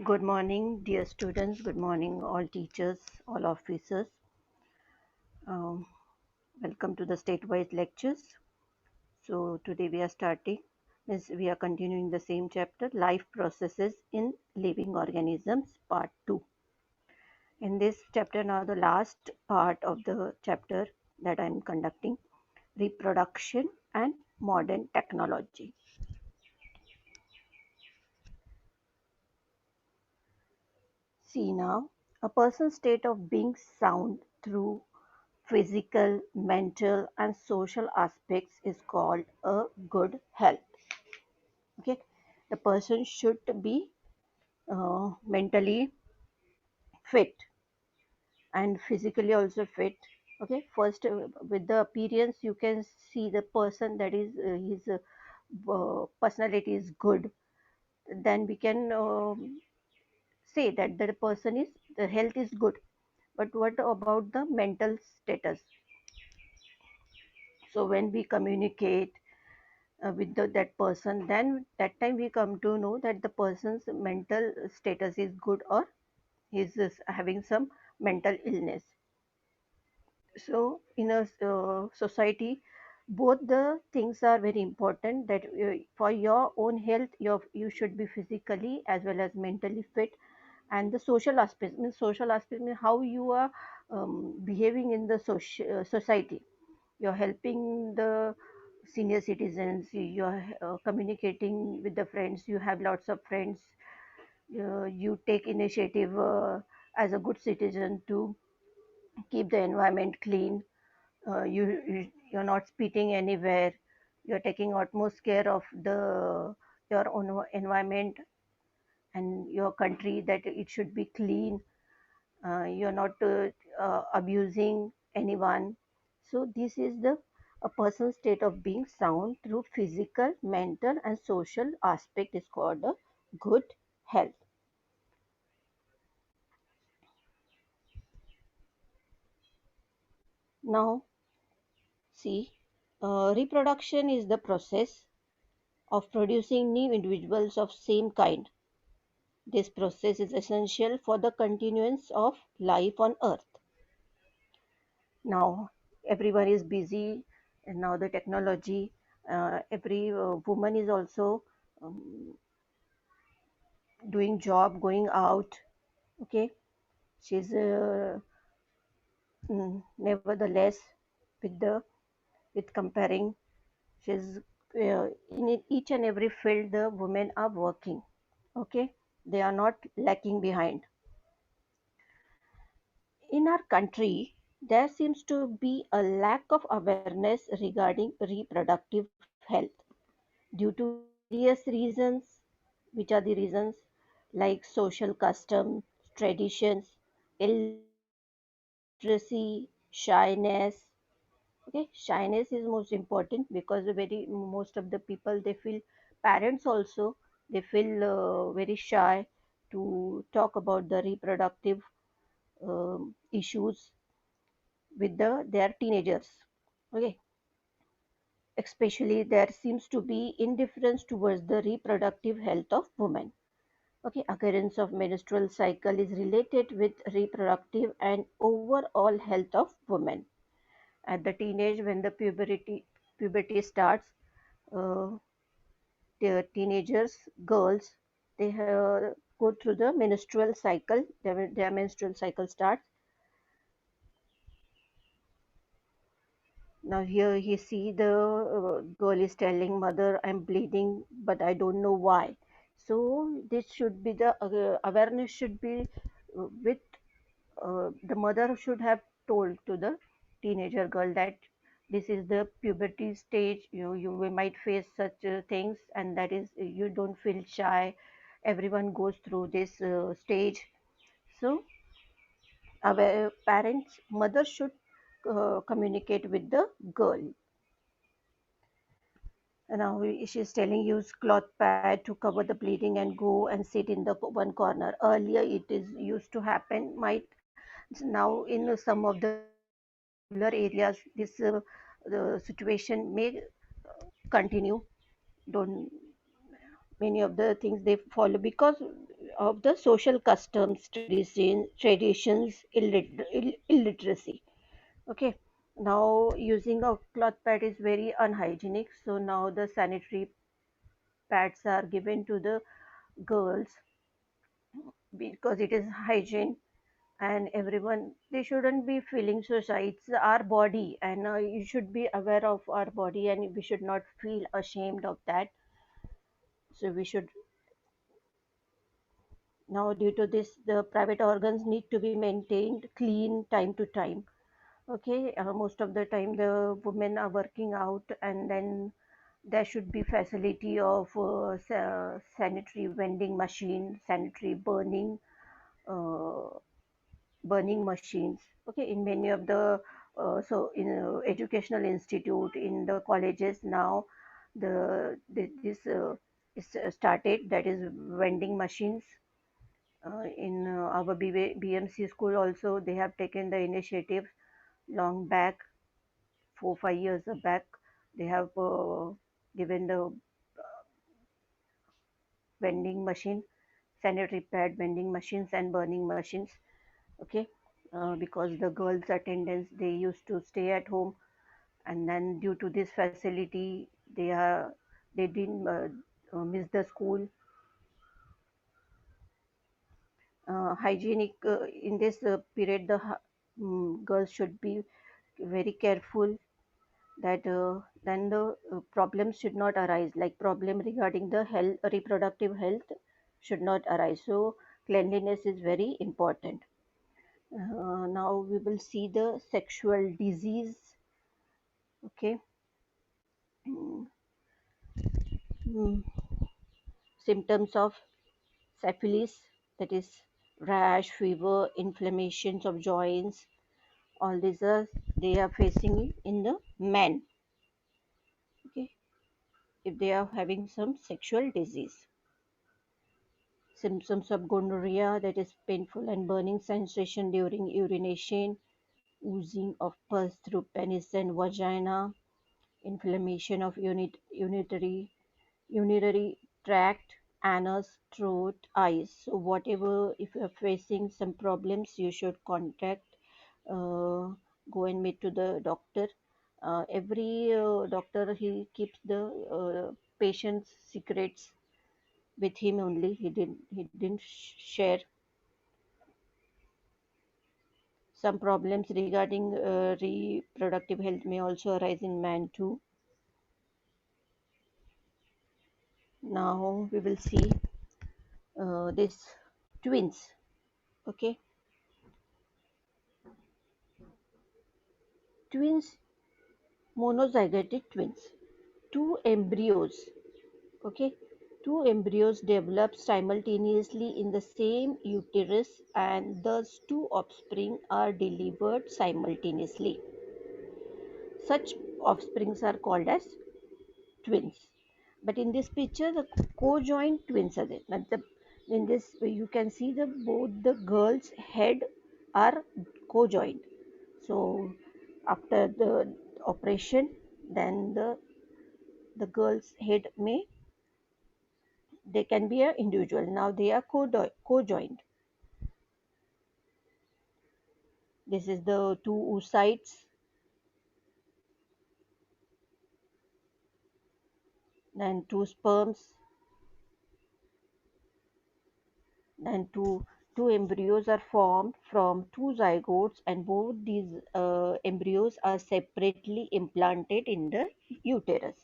Good morning, dear students. Good morning, all teachers, all officers. Um, Welcome to the statewide lectures. So today we are starting. We are continuing the same chapter, Life Processes in Living Organisms, Part 2. In this chapter, now the last part of the chapter that I am conducting, Reproduction and Modern Technology. See now, a person's state of being sound through physical, mental, and social aspects is called a good health. Okay, the person should be mentally fit and physically also fit. Okay, first with the appearance you can see the person that is his personality is good. Then we can say that the person is the health is good. But what about the mental status? So when we communicate with that person, then that time we come to know that the person's mental status is good or he's having some mental illness. So in a society, both the things are very important, that for your own health you should be physically as well as mentally fit. And the social aspect means how you are behaving in the society. You're helping the senior citizens, you're communicating with the friends, you have lots of friends, you take initiative as a good citizen to keep the environment clean. You're not spitting anywhere, you're taking utmost care of the your own environment and your country, that it should be clean. You're not abusing anyone. So this is the a person's state of being sound through physical, mental, and social aspect is called a good health. Now, see, reproduction is the process of producing new individuals of same kind. This process is essential for the continuance of life on Earth. Now, everyone is busy, and now the technology. Every woman is also um, doing job, going out. Okay, she's nevertheless with the with comparing, she's in each and every field the women are working. Okay, they are not lacking behind. In our country, there seems to be a lack of awareness regarding reproductive health due to various reasons. Which are the reasons? Like social customs, traditions, illiteracy, shyness. Okay, shyness is most important because the very most of the people they feel, parents also, they feel very shy to talk about the reproductive issues with their teenagers. Okay, especially there seems to be indifference towards the reproductive health of women. Okay, occurrence of menstrual cycle is related with reproductive and overall health of women. At the teenage, when the puberty starts, uh, the teenagers, girls, they go through the menstrual cycle. Their menstrual cycle starts. Now here he see the girl is telling mother, I'm bleeding, but I don't know why. So this should be the awareness should be with the mother should have told to the teenager girl that this is the puberty stage. You might face such things, and that is you don't feel shy. Everyone goes through this stage. So our parents, mother should communicate with the girl. And now she's telling use cloth pad to cover the bleeding and go and sit in the one corner. Earlier it is used to happen. Might now in some of the rural areas this the situation may continue. Don't many of the things they follow because of the social customs, traditions, illiteracy. Okay. Now using a cloth pad is very unhygienic. So now the sanitary pads are given to the girls because it is hygiene, and everyone, they shouldn't be feeling so shy. It's our body, and you should be aware of our body, and we should not feel ashamed of that. So we should, now due to this, the private organs need to be maintained clean time to time. Okay, most of the time the women are working out, and then there should be facility of sanitary vending machine, sanitary uh, burning machines. Okay, in many of the so in educational institute, in the colleges now, this is started, that is vending machines. In our BMC school also, they have taken the initiative long back, 4 5 years back. They have given the vending machine, sanitary pad vending machines and burning machines. Okay, because the girls attendance, they used to stay at home, and then due to this facility, they didn't miss the school. Hygienic in this period, the girls should be very careful that then the problems should not arise, like problem regarding the health, reproductive health should not arise. So cleanliness is very important. Now we will see the sexual disease. Okay. Mm, mm, Symptoms of syphilis, that is rash, fever, inflammations of joints, all these are, they are facing in the men. Okay, if they are having some sexual disease. Symptoms of gonorrhea, that is painful and burning sensation during urination, oozing of pus through penis and vagina, inflammation of urinary tract, anus, throat, eyes. So whatever, if you are facing some problems, you should contact, uh, go and meet to the doctor. Every doctor, he keeps the patient's secrets with him only. He didn't share some problems regarding reproductive health may also arise in man too. Now we will see this twins. Okay, twins, monozygotic twins, two embryos. Okay, two embryos develop simultaneously in the same uterus, and thus two offspring are delivered simultaneously. Such offsprings are called as twins. But in this picture, the co-joined twins are there. Now in this, you can see the both the girls' head are co-joined. So after the operation, then the girl's head may, they can be a individual. Now they are co-joined. This is the two oocytes, then two sperms, then two embryos are formed from two zygotes, and both these embryos are separately implanted in the uterus.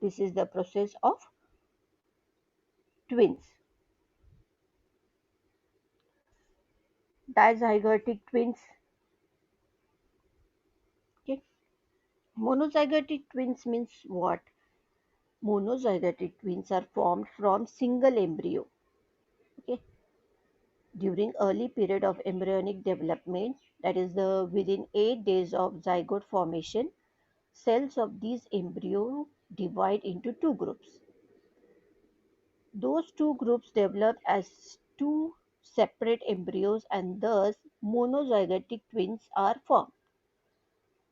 This is the process of twins. Dizygotic twins. Okay. Monozygotic twins means what? Monozygotic twins are formed from single embryo. Okay. During early period of embryonic development, that is the within 8 days of zygote formation, cells of these embryo divide into two groups. Those two groups develop as two separate embryos, and thus monozygotic twins are formed.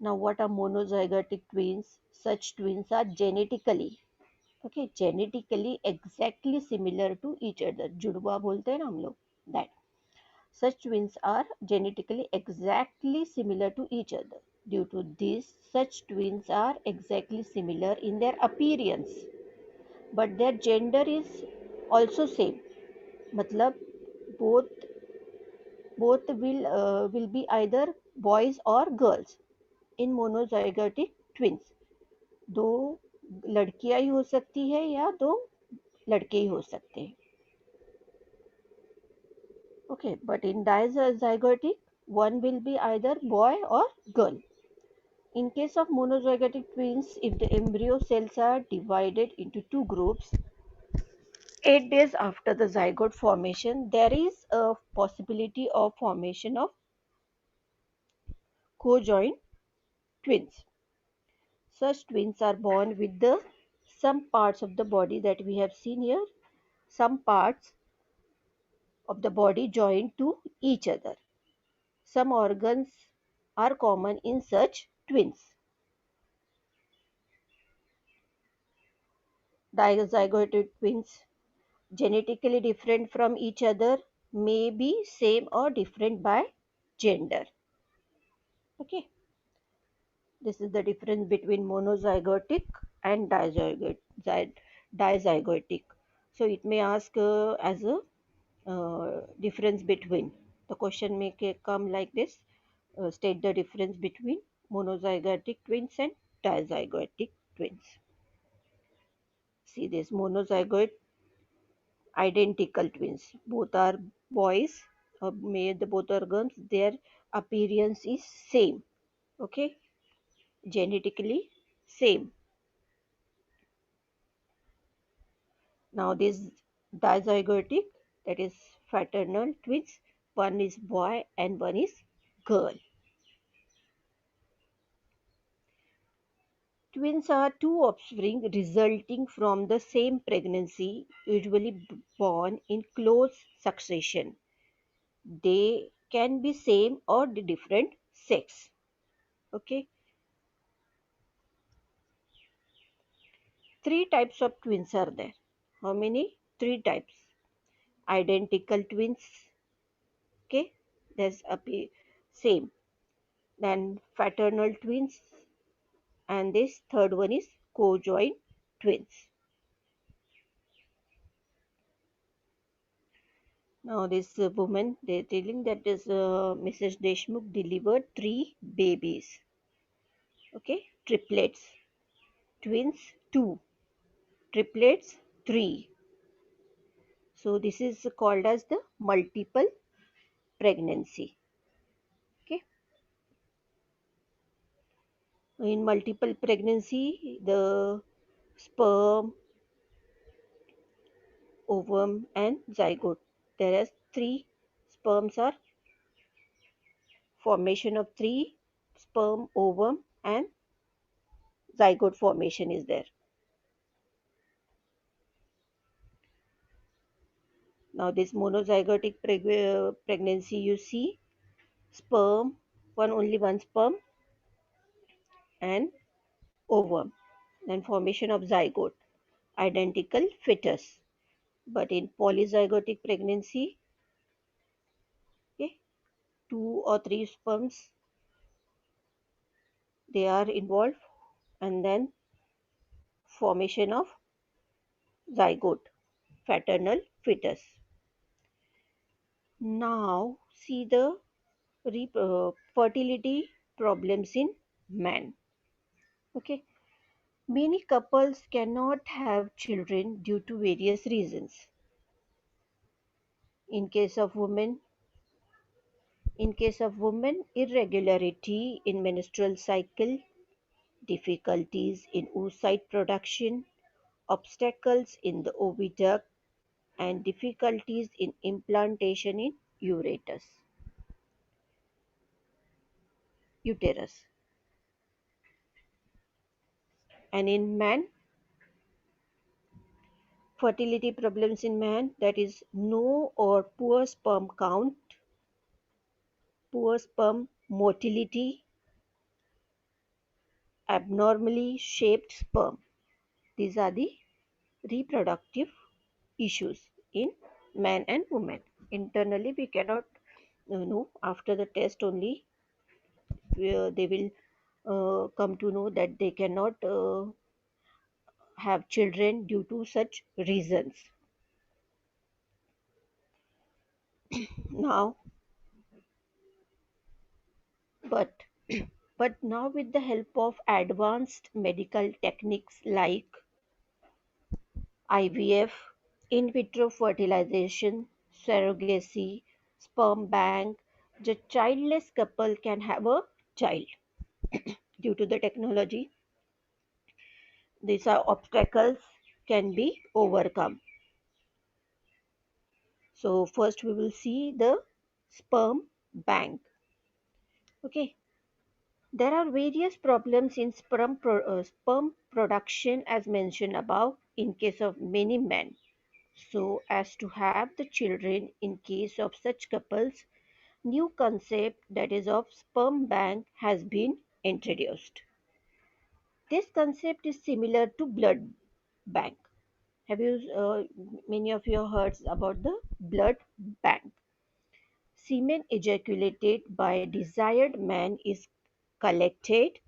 Now what are monozygotic twins? Such twins are genetically, Okay, genetically exactly similar to each other, जुड़वा बोलते हैं ना हम लोग, that such twins are genetically exactly similar to each other. Due to this, such twins are exactly similar in their appearance, but their gender is also same. मतलब both will be either boys or girls in monozygotic twins. दो लड़कियां ही हो सकती है या दो लड़के ही हो सकते हैं. Okay, but in dizygotic, one will be either boy or girl. In case of monozygotic twins, if the embryo cells are divided into two groups, 8 days after the zygote formation, there is a possibility of formation of co-joined twins. Such twins are born with the some parts of the body that we have seen here, some parts of the body joined to each other. Some organs are common in such twins. Dizygotic twins, genetically different from each other, may be same or different by gender. Okay, this is the difference between monozygotic and dizygotic. So it may ask as a difference between. The question may come like this: state the difference between monozygotic twins and dizygotic twins. See this monozygote identical twins. Both are boys, made the both organs. Their appearance is same. Okay, genetically same. Now this dizygotic, that is fraternal twins. One is boy and one is girl. Twins are two offspring resulting from the same pregnancy, usually born in close succession. They can be same or different sex. Okay. Three types of twins are there. How many? Three types. Identical twins. Okay. There's a same. Then fraternal twins. And this third one is co-joined twins. Now this woman, they're telling that this Mrs. Deshmukh delivered three babies. Okay, triplets. Twins, two. Triplets, three. So this is called as the multiple pregnancy. Okay. In multiple pregnancy, the sperm, ovum, and zygote. There are three sperms are formation of three sperm, ovum, and zygote formation is there. Now this monozygotic pregnancy, you see sperm, only one sperm and ovum, then formation of zygote, identical fetus. But in polyzygotic pregnancy, okay, two or three sperms they are involved, and then formation of zygote, fraternal fetus. Now see the fertility problems in man. Okay, many couples cannot have children due to various reasons. In case of women, irregularity in menstrual cycle, difficulties in oocyte production, obstacles in the oviduct, and difficulties in implantation in uterus. And in man, fertility problems in man, that is no or poor sperm count, poor sperm motility, abnormally shaped sperm. These are the reproductive issues in man and woman. Internally, we cannot know. After the test only, they will come to know that they cannot have children due to such reasons. Now, but but now with the help of advanced medical techniques like IVF, in vitro fertilization, surrogacy, sperm bank, the childless couple can have a child. Due to the technology, these are obstacles can be overcome. So first we will see the sperm bank. Okay, there are various problems in sperm production as mentioned above in case of many men. So as to have the children in case of such couples, new concept that is of sperm bank has been introduced. This concept is similar to blood bank. Have you many of you heard about the blood bank? Semen ejaculated by desired man is collected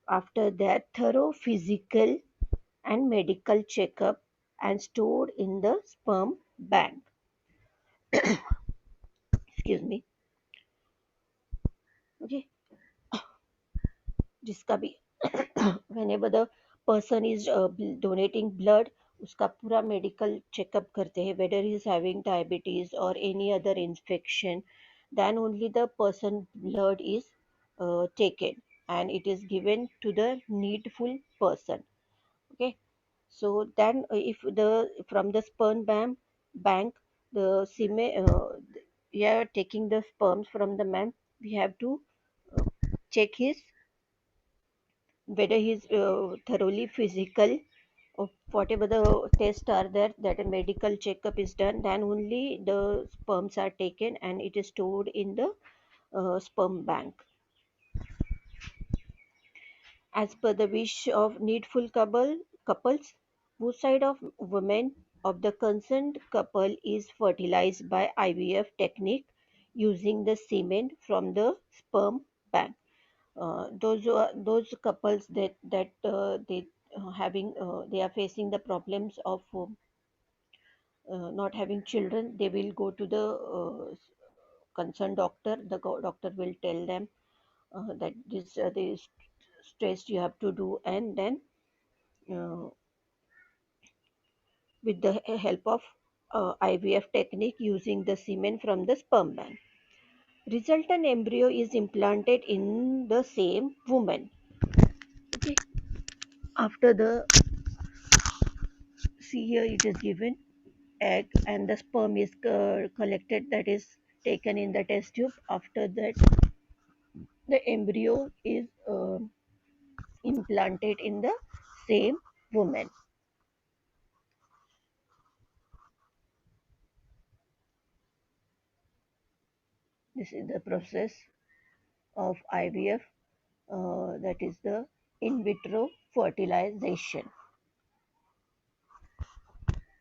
after their thorough physical and medical checkup and stored in the sperm bank. Excuse me. Okay, जिसका भी whenever the person is donating blood, उसका पूरा medical checkup करते हैं whether he is having diabetes or any other infection, then only the person blood is taken and it is given to the needful person. Okay, so then if the from the bank the semen we are taking the sperms from the man, we have to check his whether he's thoroughly physical or whatever the tests are there, that a medical checkup is done, then only the sperms are taken and it is stored in the sperm bank as per the wish of needful couples. Both side of women of the concerned couple is fertilized by IVF technique using the semen from the sperm bank. Those couples that they having they are facing the problems of not having children, they will go to the concerned doctor. The doctor will tell them that this test you have to do, and then uh, with the help of IVF technique using the semen from the sperm bank, resultant embryo is implanted in the same woman. Okay. After the see here it is given egg and the sperm is collected, that is taken in the test tube. After that the embryo is implanted in the same woman. This is the process of IVF, that is the in vitro fertilization.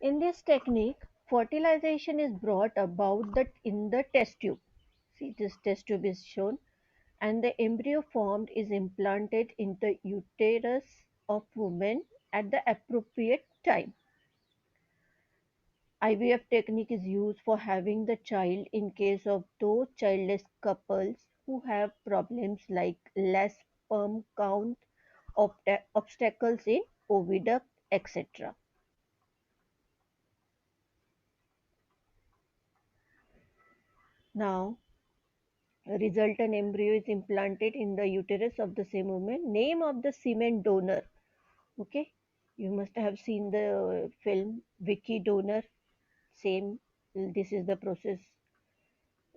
In this technique, fertilization is brought about that in the test tube. See, this test tube is shown, and the embryo formed is implanted in the uterus of woman at the appropriate time. IVF technique is used for having the child in case of those childless couples who have problems like less sperm count, obstacles in oviduct, etc. Now, a resultant embryo is implanted in the uterus of the same woman. Name of the semen donor. Okay, you must have seen the film Vicky Donor. Same, this is the process.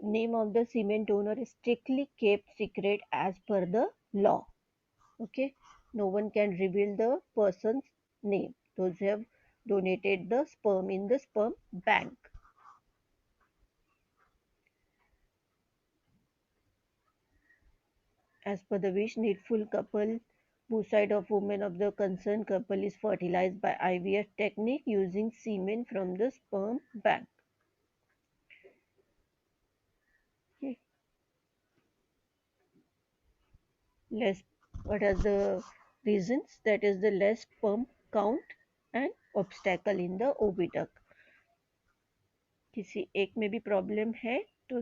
Name of the semen donor is strictly kept secret as per the law. Okay, no one can reveal the person's name. Those who have donated the sperm in the sperm bank. As per the wish, needful couple Oocyte of women of the concerned couple is fertilized by IVF technique using semen from the sperm bank. Okay. Less, what are the reasons? That is the less sperm count and obstacle in the oviduct. किसी एक में भी problem है तो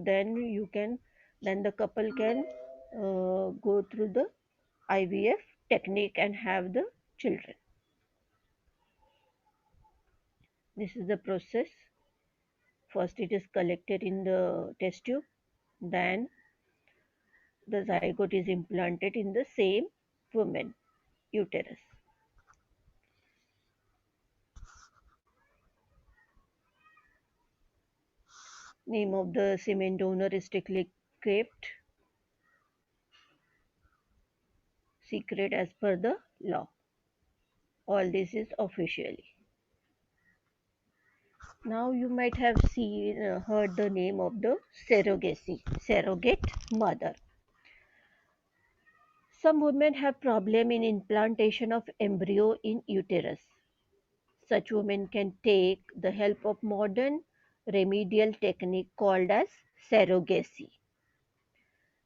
then the couple can go through the IVF technique and have the children. This is the process. First it is collected in the test tube, then the zygote is implanted in the same woman uterus. Name of the semen donor is strictly kept secret as per the law. All this is officially. Now you might have heard the name of the surrogacy, surrogate mother. Some women have problem in implantation of embryo in uterus. Such women can take the help of modern remedial technique called as surrogacy.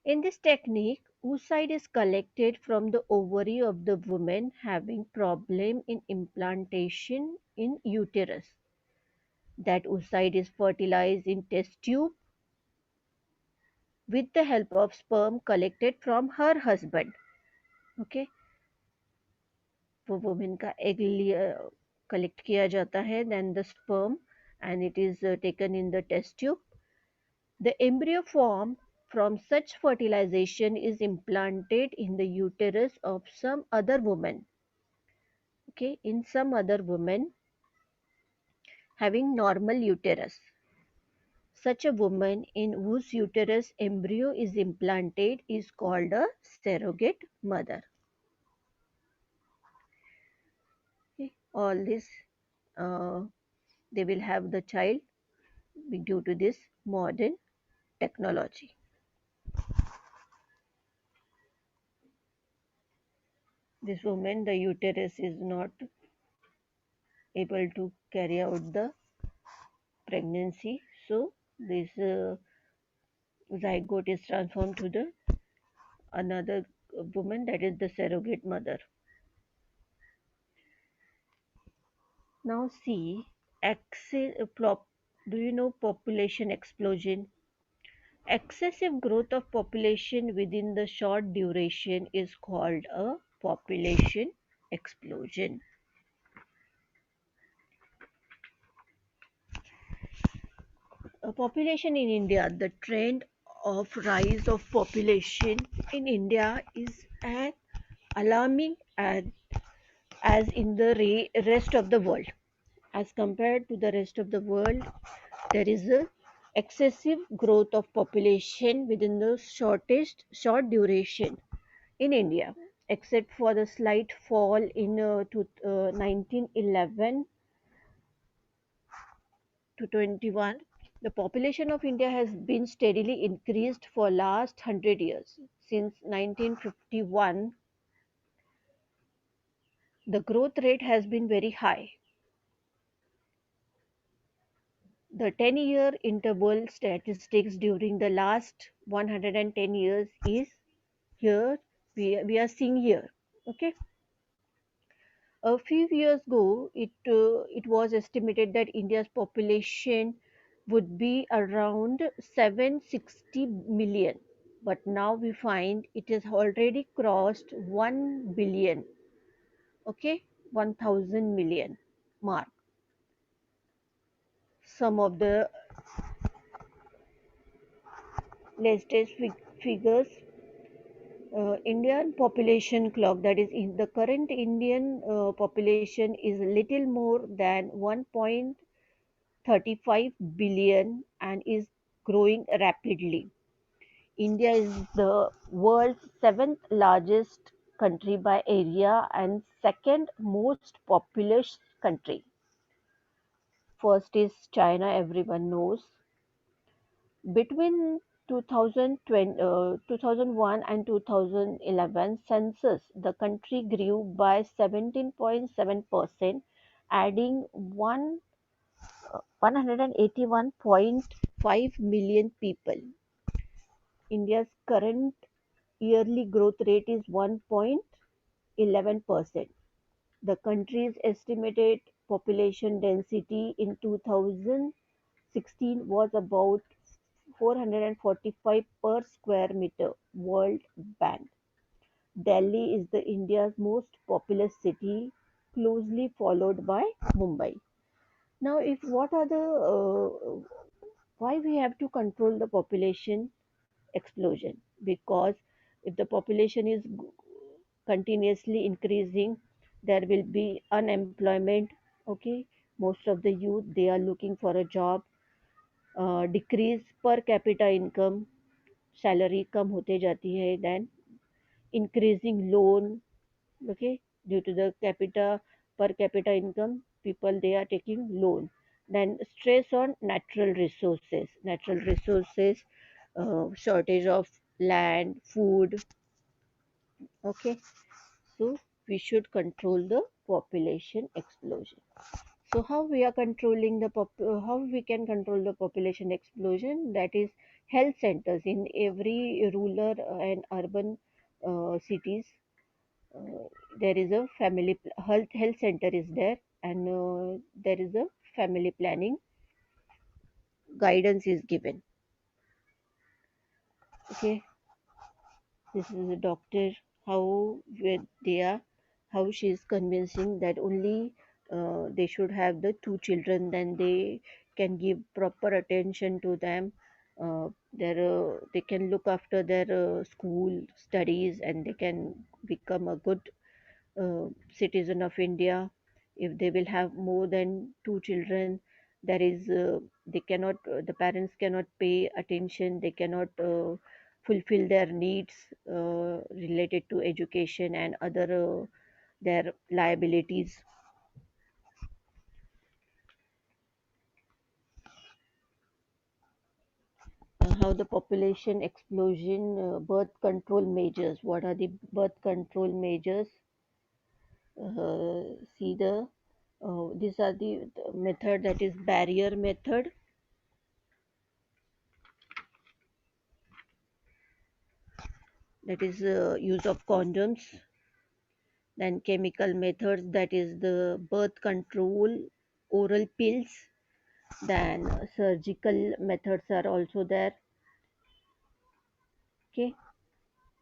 In this technique, oocyte is collected from the ovary of the woman having problem in implantation in uterus. That oocyte is fertilized in test tube with the help of sperm collected from her husband. Okay, वो woman का egg collect किया जाता है, then the sperm, and it is taken in the test tube. The embryo formed from such fertilization is implanted in the uterus of some other woman. Okay, in some other woman having normal uterus. Such a woman in whose uterus embryo is implanted is called a surrogate mother. Okay. All this, they will have the child due to this modern technology. This woman, the uterus is not able to carry out the pregnancy, so this zygote is transformed to the another woman, that is the surrogate mother. Now see, do you know population explosion? Excessive growth of population within the short duration is called a population explosion. Population in India, the trend of rise of population in India is as alarming as in the rest of the world. As compared to the rest of the world, there is a excessive growth of population within the short duration in India, except for the slight fall in 1911 to 21. The population of India has been steadily increased for last 100 years. Since 1951, the growth rate has been very high. The 10-year interval statistics during the last 110 years is here, we are seeing here. Okay. A few years ago, it was estimated that India's population would be around 760 million, but now we find it has already crossed 1 billion. Okay, 1000 million mark. Some of the latest figures, Indian population clock, that is in the current Indian population is little more than 1.35 billion and is growing rapidly. India is the world's seventh largest country by area and second most populous country. First is China, everyone knows. Between 2020, 2001 and 2011 census, the country grew by 17.7%, adding 181.5 million people. India's current yearly growth rate is 1.11%. The country's estimated population density in 2016 was about 445 per square meter. World Bank. Delhi is the India's most populous city, closely followed by Mumbai. Now, if what are the why we have to control the population explosion? Because if the population is continuously increasing, there will be unemployment. Okay, most of the youth they are looking for a job. Decrease per capita income, salary कम होते जाती है, then increasing loan. Okay, due to the capita per capita income, people they are taking loan. Then stress on natural resources, shortage of land, food. Okay, so we should control the population explosion. So how we are controlling how we can control the population explosion? That is health centers in every rural and urban cities. Uh, there is a health center is there, and there is a family planning guidance is given. Okay, this is a doctor, how they are, how she is convincing that only they should have the two children, then they can give proper attention to them. They can look after their school studies, and they can become a good citizen of India. If they will have more than two children, there is they cannot the parents cannot pay attention. They cannot fulfill their needs related to education and other their liabilities. How the population explosion, birth control measures. What are the birth control measures? See the these are the method, that is barrier method, that is use of condoms. Then chemical methods, that is the birth control, oral pills. Then surgical methods are also there. Okay,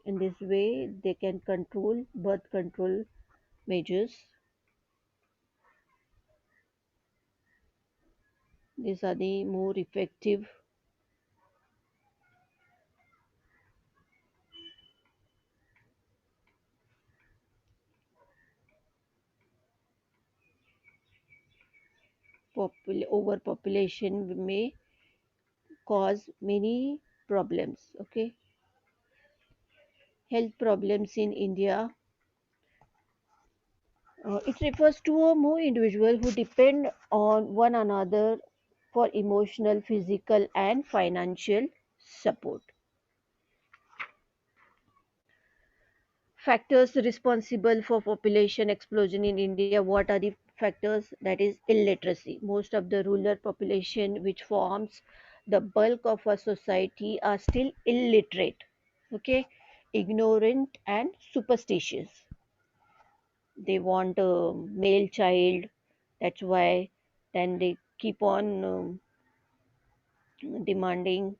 in this way they can control birth control measures. These are the more effective. Overpopulation may cause many problems. Okay, health problems in India. It refers to or more individuals who depend on one another for emotional, physical, and financial support. Factors responsible for population explosion in India. What are the factors? That is illiteracy. Most of the rural population, which forms the bulk of our society, are still illiterate. Okay, ignorant and superstitious. They want a male child, that's why then they keep on demanding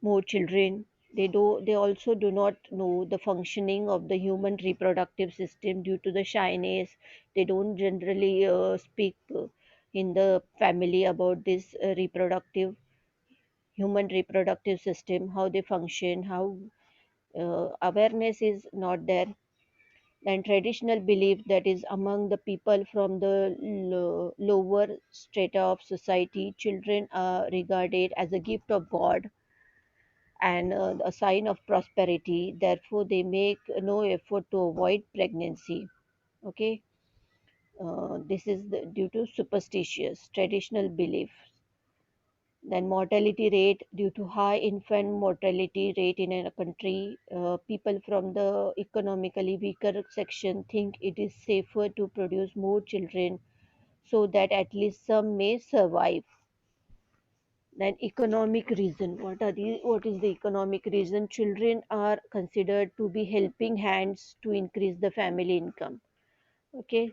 more children. They also do not know the functioning of the human reproductive system due to the shyness. They don't generally speak in the family about this human reproductive system, how they function, how awareness is not there. And traditional belief, that is among the people from the lower strata of society, children are regarded as a gift of God and a sign of prosperity. Therefore, they make no effort to avoid pregnancy. Okay, this is due to superstitious traditional belief. Then mortality rate, due to high infant mortality rate in a country, people from the economically weaker section think it is safer to produce more children so that at least some may survive. Then economic reason. What is the economic reason? Children are considered to be helping hands to increase the family income. Okay,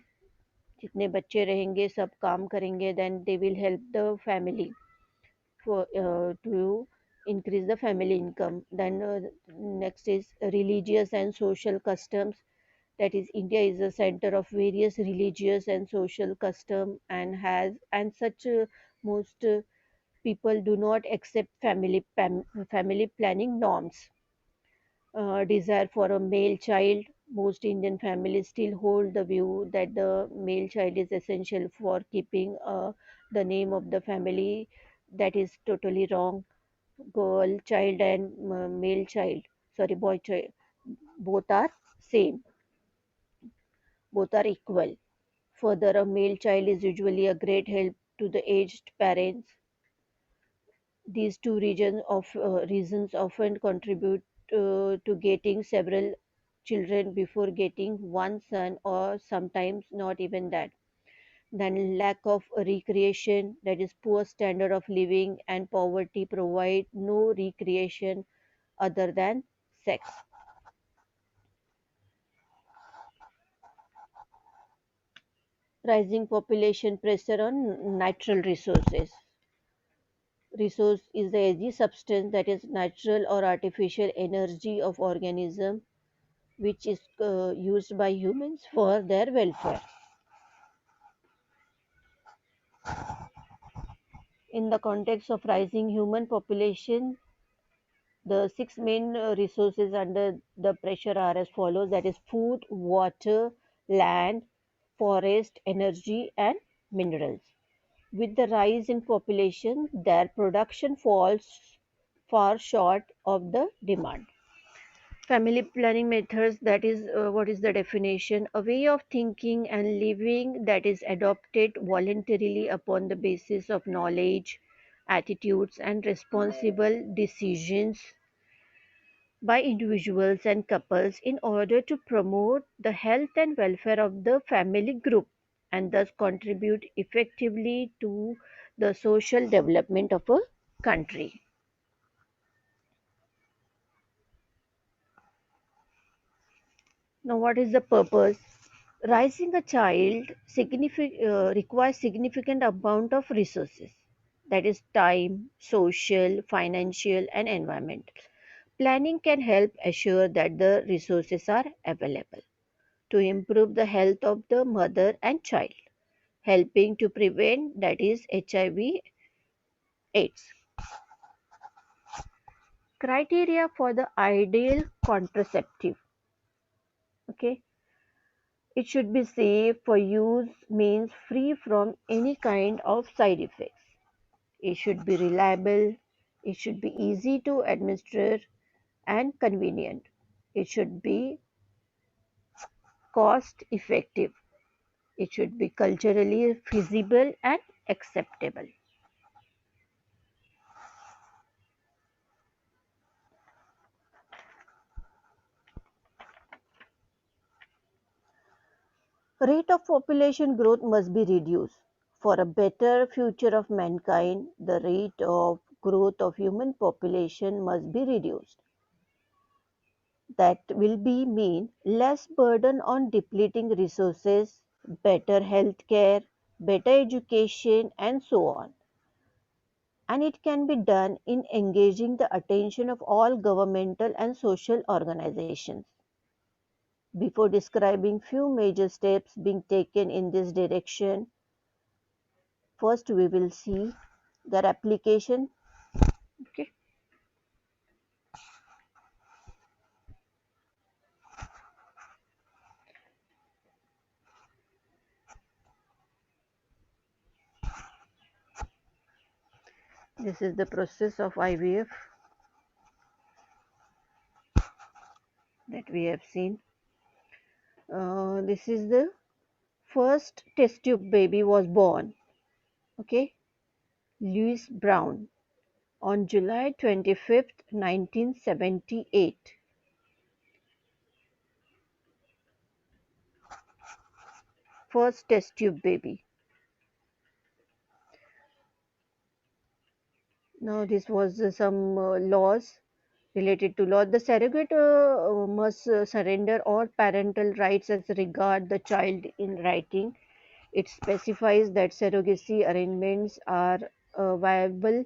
जितने बच्चे रहेंगे सब काम करेंगे, then they will help the family for to increase the family income. Then next is religious and social customs. That is, India is a center of various religious and social custom and such most people do not accept family planning norms. Desire for a male child. Most Indian families still hold the view that the male child is essential for keeping the name of the family. That is totally wrong. Girl child and male child, sorry, boy child, both are same, both are equal. Further, a male child is usually a great help to the aged parents. These two reasons often contribute to getting several children before getting one son, or sometimes not even that. Then lack of recreation, that is poor standard of living and poverty provide no recreation other than sex. Rising population pressure on natural resources. Resource is the energy substance, that is natural or artificial energy of organism, which is used by humans for their welfare. In the context of rising human population, the six main resources under the pressure are as follows, that is food, water, land, forest, energy, and minerals. With the rise in population, their production falls far short of the demand. Family planning methods, that is, what is the definition? A way of thinking and living that is adopted voluntarily upon the basis of knowledge, attitudes, and responsible decisions by individuals and couples in order to promote the health and welfare of the family group and thus contribute effectively to the social development of a country. Now, what is the purpose? Raising a child requires significant amount of resources, that is time, social, financial, and environmental. Planning can help assure that the resources are available to improve the health of the mother and child, helping to prevent, that is HIV AIDS. Criteria for the ideal contraceptive. Okay, it should be safe for use, means free from any kind of side effects. It should be reliable. It should be easy to administer and convenient. It should be cost effective. It should be culturally feasible and acceptable. Rate of population growth must be reduced. For a better future of mankind, the rate of growth of human population must be reduced. That will be mean less burden on depleting resources, better health care, better education, and so on. And it can be done in engaging the attention of all governmental and social organizations. Before describing few major steps being taken in this direction, first we will see their application. Okay. This is the process of IVF that we have seen. This is the first test tube baby was born. Okay, Louis Brown. On July 25th, 1978, first test tube baby. Now this was some laws related to law. The surrogate must surrender all parental rights as regard the child in writing. It specifies that surrogacy arrangements are a viable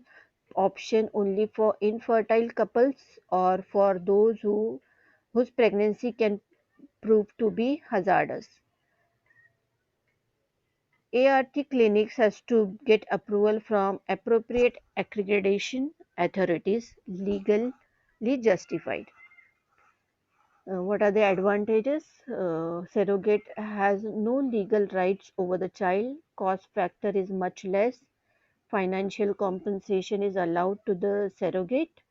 option only for infertile couples or for those whose pregnancy can prove to be hazardous. ART clinics has to get approval from appropriate accreditation authorities, legally justified. What are the advantages? Surrogate has no legal rights over the child. Cost factor is much less. Financial compensation is allowed to the surrogate.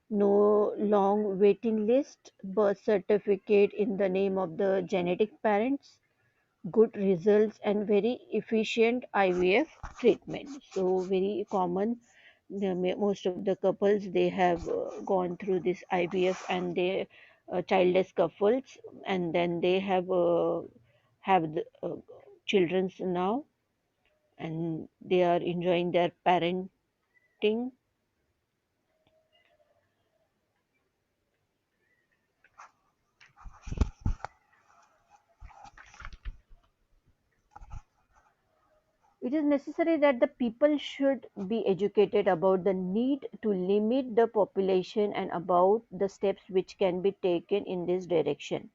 No long waiting list. Birth certificate in the name of the genetic parents. Good results and very efficient IVF treatment. So very common. Most of the couples they have gone through this IVF and they childless couples, and then they have the, childrens now, and they are enjoying their parenting. It is necessary that the people should be educated about the need to limit the population and about the steps which can be taken in this direction.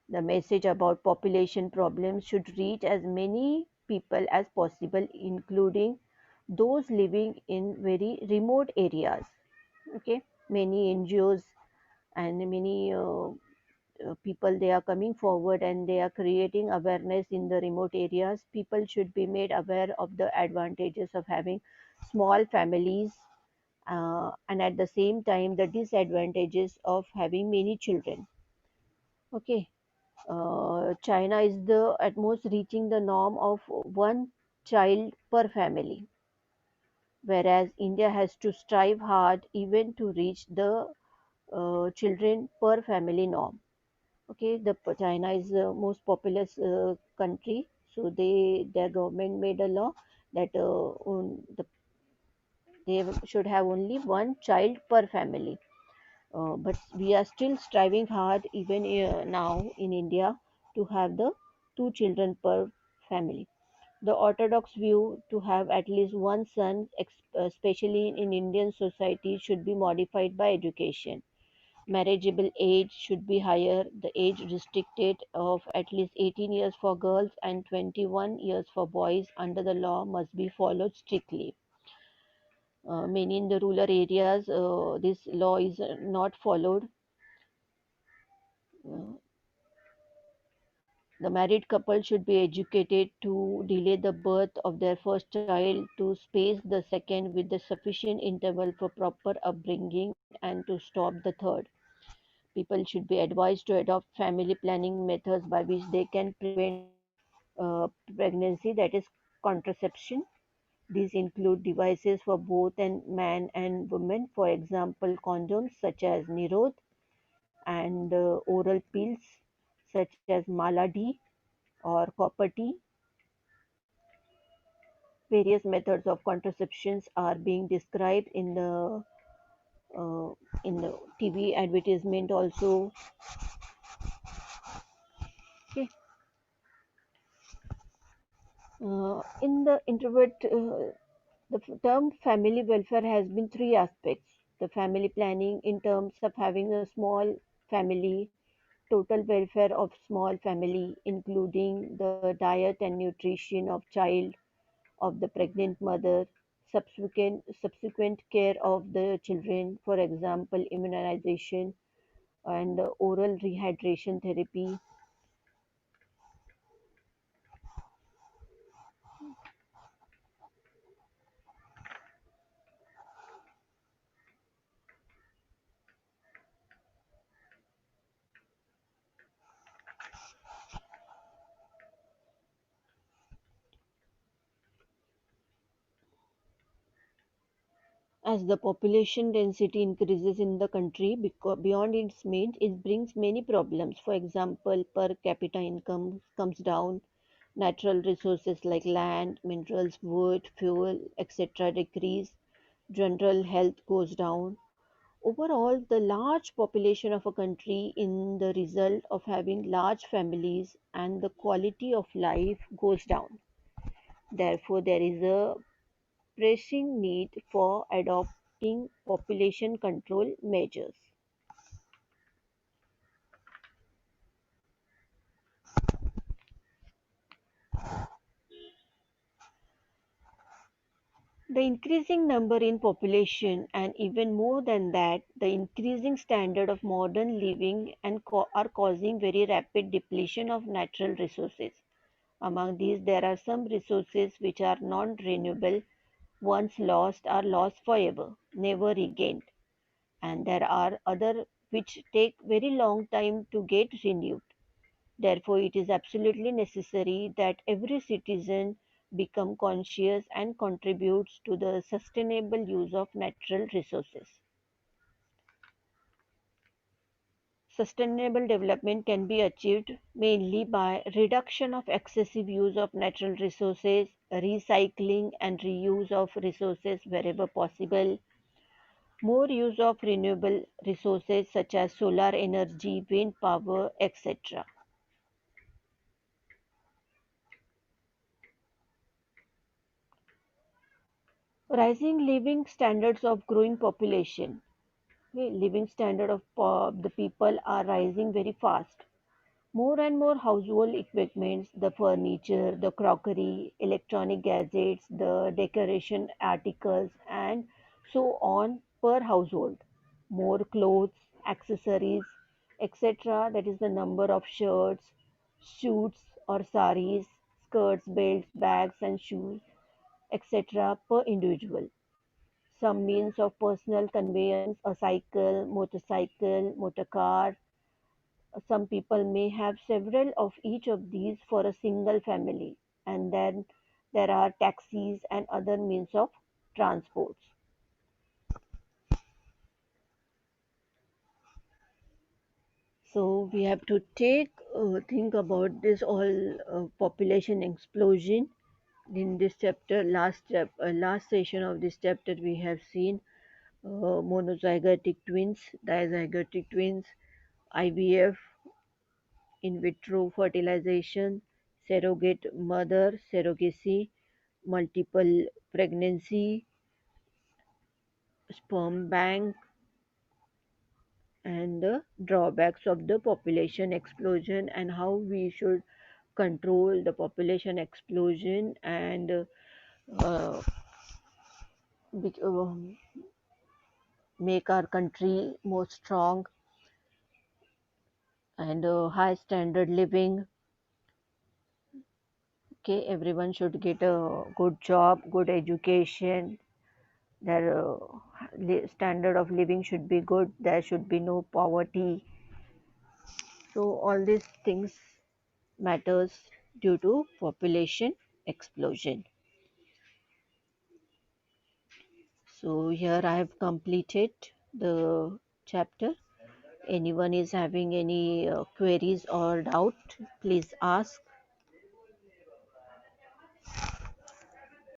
The message about population problems should reach as many people as possible, including those living in very remote areas. Okay, many NGOs and many people they are coming forward and they are creating awareness in the remote areas. People should be made aware of the advantages of having small families, and at the same time the disadvantages of having many children. Okay, China is the at most reaching the norm of one child per family, whereas India has to strive hard even to reach the children per family norm. Okay, the China is the most populous country, so their government made a law that they should have only one child per family. But we are still striving hard even now in India to have the two children per family. The orthodox view to have at least one son, especially in Indian society, should be modified by education. Marriageable age should be higher. The age restricted of at least 18 years for girls and 21 years for boys under the law must be followed strictly. Many in the rural areas, this law is not followed. Uh, the married couple should be educated to delay the birth of their first child, to space the second with the sufficient interval for proper upbringing, and to stop the third. People should be advised to adopt family planning methods by which they can prevent pregnancy, that is, contraception. These include devices for both and man and woman, for example, condoms such as Nirod and oral pills such as Mala-D or Copper T. Various methods of contraceptions are being described uh, in the TV advertisement also. Okay. In the introvert, the term family welfare has been three aspects: the family planning in terms of having a small family, total welfare of small family, including the diet and nutrition of child, of the pregnant mother, subsequent care of the children, for example, immunization and oral rehydration therapy. As the population density increases in the country beyond its means, it brings many problems. For example, per capita income comes down, natural resources like land, minerals, wood, fuel, etc. decrease, general health goes down. Overall, the large population of a country in the result of having large families and the quality of life goes down. Therefore, there is a pressing need for adopting population control measures. The increasing number in population, and even more than that, the increasing standard of modern living are causing very rapid depletion of natural resources. Among these, there are some resources which are non-renewable, once lost are lost forever, never regained, and there are other which take very long time to get renewed. Therefore, it is absolutely necessary that every citizen become conscious and contributes to the sustainable use of natural resources. Sustainable development can be achieved mainly by reduction of excessive use of natural resources, recycling and reuse of resources wherever possible, more use of renewable resources such as solar energy, wind power, etc. Rising living standards of growing population. Okay, living standard of the people are rising very fast. More and more household equipments, the furniture, the crockery, electronic gadgets, the decoration articles, and so on per household. More clothes, accessories, etc. That is the number of shirts, suits or saris, skirts, belts, bags, and shoes, etc. per individual. Some means of personal conveyance, a cycle, motorcycle, motor car. Some people may have several of each of these for a single family, and then there are taxis and other means of transports. So we have to think about this all population explosion. In this chapter, last session of this chapter, we have seen monozygotic twins, dizygotic twins, IVF, in vitro fertilization, surrogate mother, surrogacy, multiple pregnancy, sperm bank, and the drawbacks of the population explosion and how we should control the population explosion and uh, make our country more strong and high standard living. Okay, everyone should get a good job, good education. Their standard of living should be good. There should be no poverty. So all these things matters due to population explosion. So here I have completed the chapter. Anyone is having any queries or doubt, please ask.